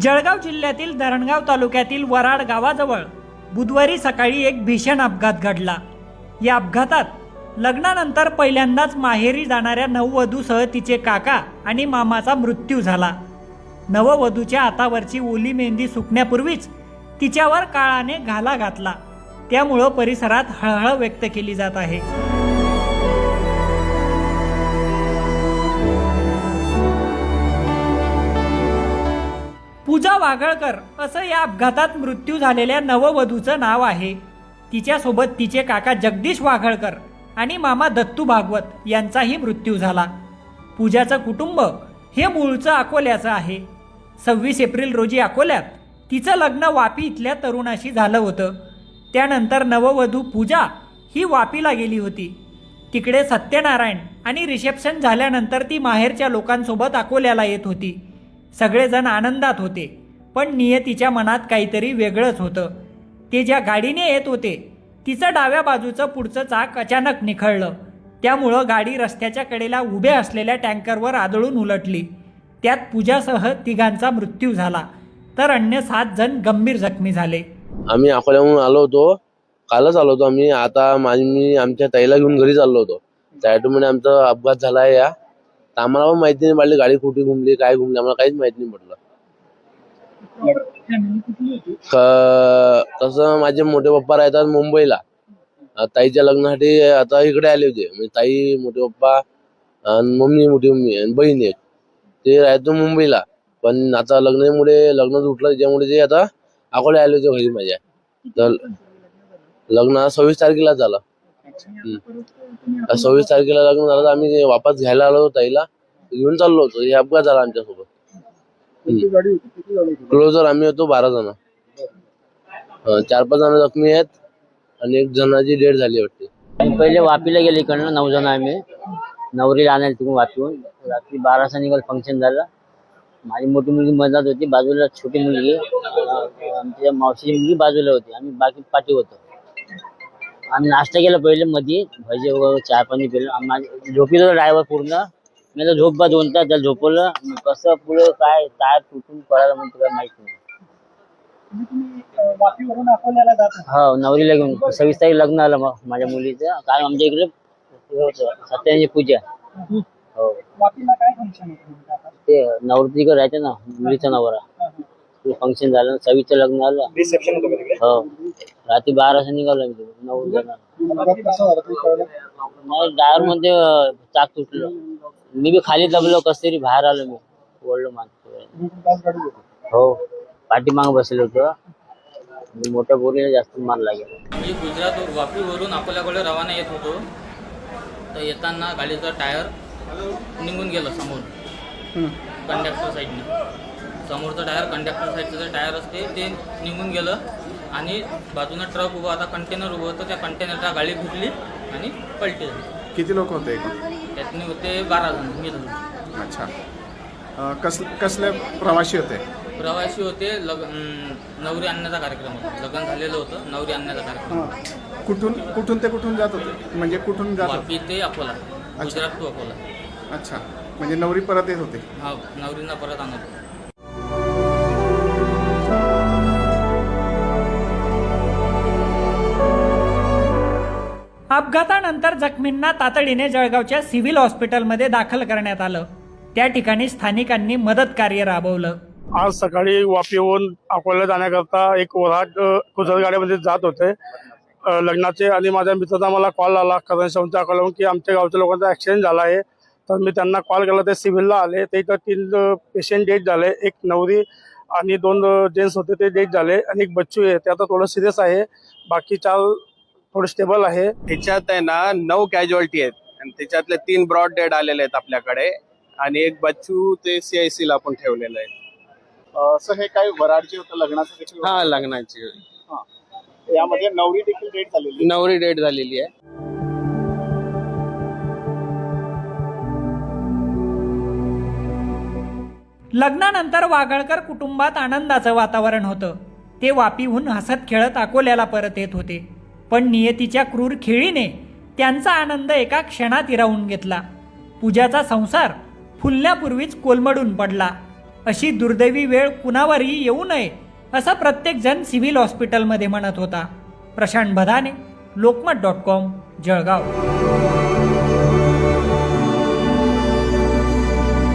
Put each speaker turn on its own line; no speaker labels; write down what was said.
जळगाव जिल्ह्यातील धरणगाव तालुक्यातील वराड गावाजवळ बुधवारी सकाळी एक भीषण अपघात घडला। या अपघातात लग्नानंतर पहिल्यांदाच माहेरी जाणाऱ्या नववधूसह तिचे काका आणि मामाचा मृत्यू झाला। नववधूच्या हातावरची ओली मेहंदी सुकण्यापूर्वीच तिच्यावर काळाने घाला घातला, त्यामुळे परिसरात हळहळ व्यक्त केली जात आहे। पूजा वागळकर असं या अपघातात मृत्यू झालेल्या नववधूचं नाव आहे। तिच्यासोबत तिचे काका जगदीश वाघळकर आणि मामा दत्तू भागवत यांचाही मृत्यू झाला। पूजाचं कुटुंब हे मूळचं अकोल्याचं आहे। 26 एप्रिल रोजी अकोल्यात तिचं लग्न वापी इथल्या तरुणाशी झालं होतं। त्यानंतर नववधू पूजा ही वापीला गेली होती। तिकडे सत्यनारायण आणि रिसेप्शन झाल्यानंतर ती माहेरच्या लोकांसोबत अकोल्याला येत होती। सगळेजण आनंदात होते, पण नियतीच्या मनात काहीतरी वेगळंच होतं। ते ज्या गाडीने येत होते तिचं डाव्या बाजूचं पुढचं चाक अचानक निखळलं, त्यामुळं गाडी रस्त्याच्या कडेला उभ्या असलेल्या टँकरवर आदळून उलटली। त्यात पूजासह तिघांचा मृत्यू झाला, तर अन्य 7 जण गंभीर जखमी झाले।
आम्ही अकोल्याहून आलो होतो, कालच आलो होतो आम्ही। आता मी आमच्या ताईला घेऊन घरी चाललो होतो, त्या ऑटोमध्ये आमचा अपघात झाला आहे। या आम्हाला पण माहिती नाही पडली गाडी कुठे घुमली, काय घुमली, आम्हाला काहीच माहिती नाही पडलं। तसं माझे मोठे पप्पा राहतात मुंबईला, ताईच्या लग्नासाठी आता इकडे आले होते। म्हणजे ताई, मोठे पप्पा, मम्मी, मोठी मम्मी आणि बहीण एक, ते राहतो मुंबईला। पण आता लग्न उठलं त्याच्यामुळे ते आता अकोला आले होते घरी माझ्या। तर लग्न 26 तारखेला झालं। 26 तारखेला लग्न झालं, आम्ही वापस घ्यायला आलो ताईला, घेऊन चाललो होतो। हे अपघात झाला आमच्यासोबत। क्लोजर आम्ही होतो 12 जण, 4-5 जण जखमी आहेत आणि 1 जणाची डेथ झाली वाटते।
पहिले वापीला गेले, इकडनं 9 जण आम्ही नवरीला आणायला तिकडून वापीहून। रात्री 12चा निघाल फंक्शन झालं। माझी मोठी मुलगी मधात होती, बाजूला छोटी मुलगी, आमच्या मावशीची मुलगी बाजूला होती, आम्ही बाकी पाठी होतो। आम्ही नाश्ता केला पहिले, मध्ये भजे वगैरे चहा पाणी पिलं। झोपीत होता ड्रायव्हर पूर्ण, मी तर झोपा 2 तास त्याला झोपवलं। कसं पुढे काय टायर तुटून पडायला म्हणतो काय माहित नाही। हो, नवरीला घेऊन 26 तारीख लग्न आलं मग माझ्या मुलीचं। काय आमच्या इकडे सत्याची पूजा। हो, ते नवरीकडे राहायचं ना, मुलीचा नवरा, फंक्शन झालं, 26चं लग्न आलं। हो, रात्री 12चा निघालो आम्ही, 9 जण। नाही, ड्रायव्हर मध्ये चाक तुटलं, मी बी खाली दबलो, कस तरी बाहेर आलो, मी ओढलो माणसं। हो, पाठीमाग बसलो होतो, मोठ्या बोरीला जास्त मार लागेल।
मी गुजरात वापीवरून अकोल्याकडे रवाना येत होतो, तर येताना गाडीचं टायर निघून गेलं समोर कंडक्टर साईडने। समोरचं टायर, कंडक्टर साईडचं जे टायर असते ते निघून गेलं आणि बाजूनं ट्रक उभं होता, कंटेनर उभं होतं, त्या कंटेनरला गाडी घुटली आणि पलटी झाली।
किती लोक होते?
त्यातनी होते 12 जण, मी धरून।
अच्छा, कसले प्रवासी होते?
प्रवासी होते, नवरी आणण्याचा कार्यक्रम होता, लग्न झालेलं होतं, नवरी आणण्याचा कार्यक्रम।
कुठून जात होते? म्हणजे कुठून जात होते?
वापी ते अकोला, गुजरात टू अकोला।
अच्छा, म्हणजे नवरी परत येत होते?
हा, नवरींना परत आणत होते।
अपघातानंतर जखमींना तातडीने जळगावच्या सिव्हिल हॉस्पिटलमध्ये दाखल करण्यात आलं। त्या ठिकाणी स्थानिकांनी मदत कार्य राबवलं।
आज सकाळी वापीहून अकोला जाण्याकरता एक वराड कुजर गाड्यामध्ये जात होते लग्नाचे, आणि माझ्या मित्राचा मला कॉल आला करंजच्या अकोल्याहून की आमच्या गावच्या लोकांचा ॲक्सिडेंट झाला आहे। तर मी त्यांना कॉल केला, ते सिव्हिलला आले। ते इथं 3 पेशंट डेथ झाले, एक नवरी आणि 2 जेंट्स होते ते डेथ झाले, आणि एक बच्चू आहे ते आता थोडं सिरियस आहे, बाकी 4 थोडे स्टेबल आहे।
त्याच्यात आहे ना 9 कॅज्युअल्टी आहेत, आणि त्याच्यातले 3 ब्रॉड डेड आलेले आहेत आपल्याकडे, आणि एक बच्चू ते CIC ला आपण ठेवलेलं आहे।
असं हे काय वराडची होतं लग्नाचं?
हा, लग्नाची।
यामध्ये नवरी देखील डेट झालेली?
नवरी डेड झालेली आहे।
लग्नानंतर वाघळकर कुटुंबात आनंदाचं वातावरण होतं। ते वापीहून हसत खेळत अकोल्याला परत येत होते, पण नियतीच्या क्रूर खेळीने त्यांचा आनंद एका क्षणात हिरावून घेतला। पूजाचा संसार फुलण्यापूर्वीच कोलमडून पडला। अशी दुर्दैवी वेळ कुणावरही येऊ नये असं प्रत्येकजण सिव्हिल हॉस्पिटलमध्ये म्हणत होता. प्रशांत बधाने, लोकमत.com, जळगाव.